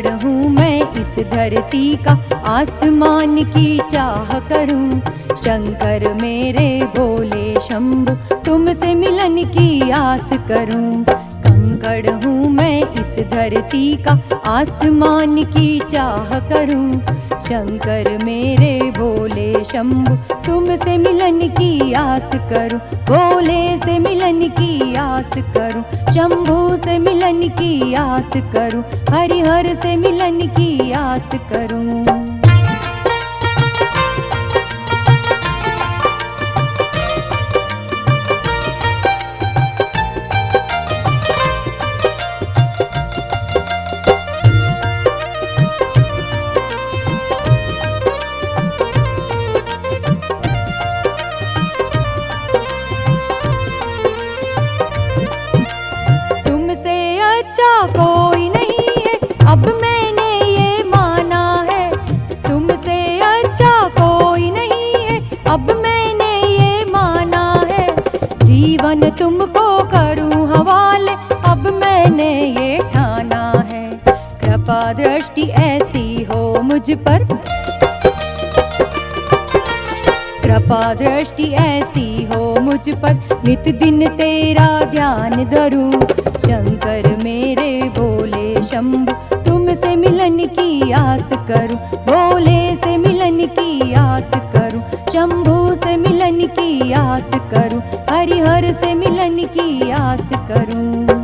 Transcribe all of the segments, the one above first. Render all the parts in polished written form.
कंकड़ हूँ मैं इस धरती का, आसमान की चाह करूँ। शंकर मेरे भोले शंभु, तुमसे मिलन की आस करूँ। कंकड़ हूँ मैं इस धरती का, आसमान की चाह करूँ। शंकर मेरे भोले शंभु, तुमसे मिलन की आस करूँ। भोले से मिलन की आस करूँ, शंभु से मिलन की आस करूँ, हरिहर से मिलन की आस करूँ। कोई नहीं है अब मैंने ये माना है, तुमसे अच्छा कोई नहीं है अब मैंने ये माना है। जीवन तुमको करूं हवाले, अब मैंने ये ठाना है। कृपा दृष्टि ऐसी हो मुझ पर, कृपा दृष्टि ऐसी हो मुझ पर, नित दिन तेरा ध्यान धरूं। शंकर मेरे भोले शंभु, तुमसे मिलन की आस करूं। भोले से मिलन की आस करूं, शंभु से मिलन की आस करूं, हरिहर से मिलन की आस करूं।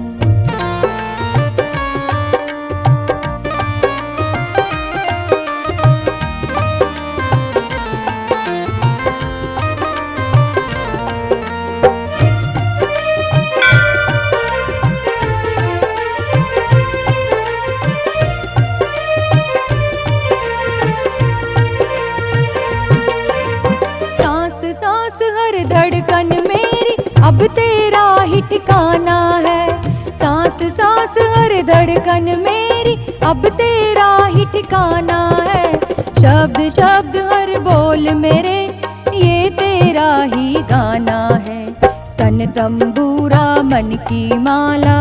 धड़कन मेरी अब तेरा ही ठिकाना है। सांस सांस हर धड़कन मेरी अब तेरा ही ठिकाना है। शब्द शब्द हर बोल मेरे ये तेरा ही गाना है। तन तंबूरा मन की माला,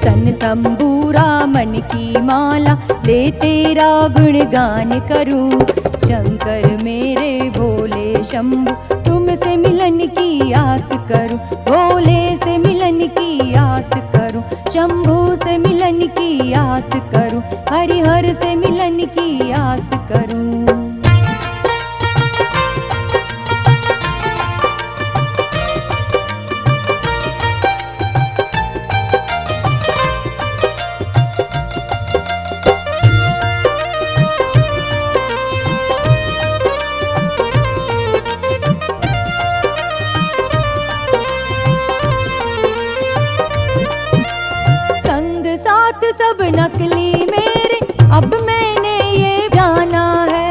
तन तंबूरा मन की माला, दे तेरा गुणगान करूं। शंकर मेरे भोले शंभु, तुमसे मिलन की आस करूं। भोले से मिलन की आस करूं, शंभु से मिलन की आस करूं, हरिहर से मिलन की आस करूं। सब नकली मेरे अब मैंने ये जाना है।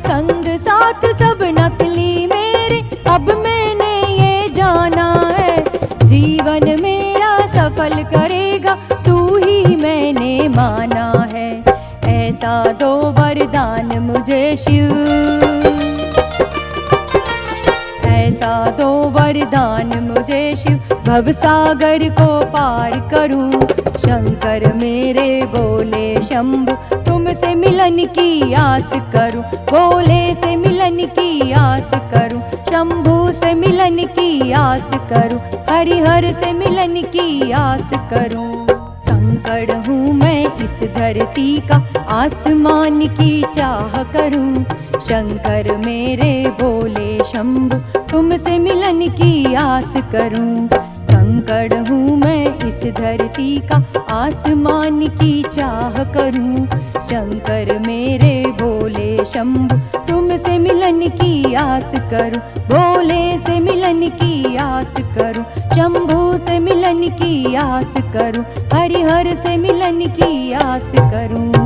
संग साथ सब नकली मेरे अब मैंने ये जाना है। जीवन मेरा सफल करेगा तू ही मैंने माना है। ऐसा दो वरदान मुझे शिव, ऐसा दो वरदान मुझे शिव, भवसागर को पार करूं। शंकर मेरे भोले शंभु, तुमसे मिलन की आस करूं। भोले से मिलन की आस करूं, शंभु से मिलन की आस करूं, हरिहर से मिलन की आस करूं। कंकड़ हूँ मैं इस धरती का, आसमान की चाह करूं। शंकर मेरे भोले शंभु, तुमसे मिलन की आस करूं। कंकड़ हूँ मैं इस धरती का, आसमान की चाह करूं। शंकर मेरे भोले शंभु, तुमसे मिलन की आस करूं। भोले से मिलन की आस करूं, शंभु से मिलन की आस करूं, हरिहर से मिलन की आस करूं।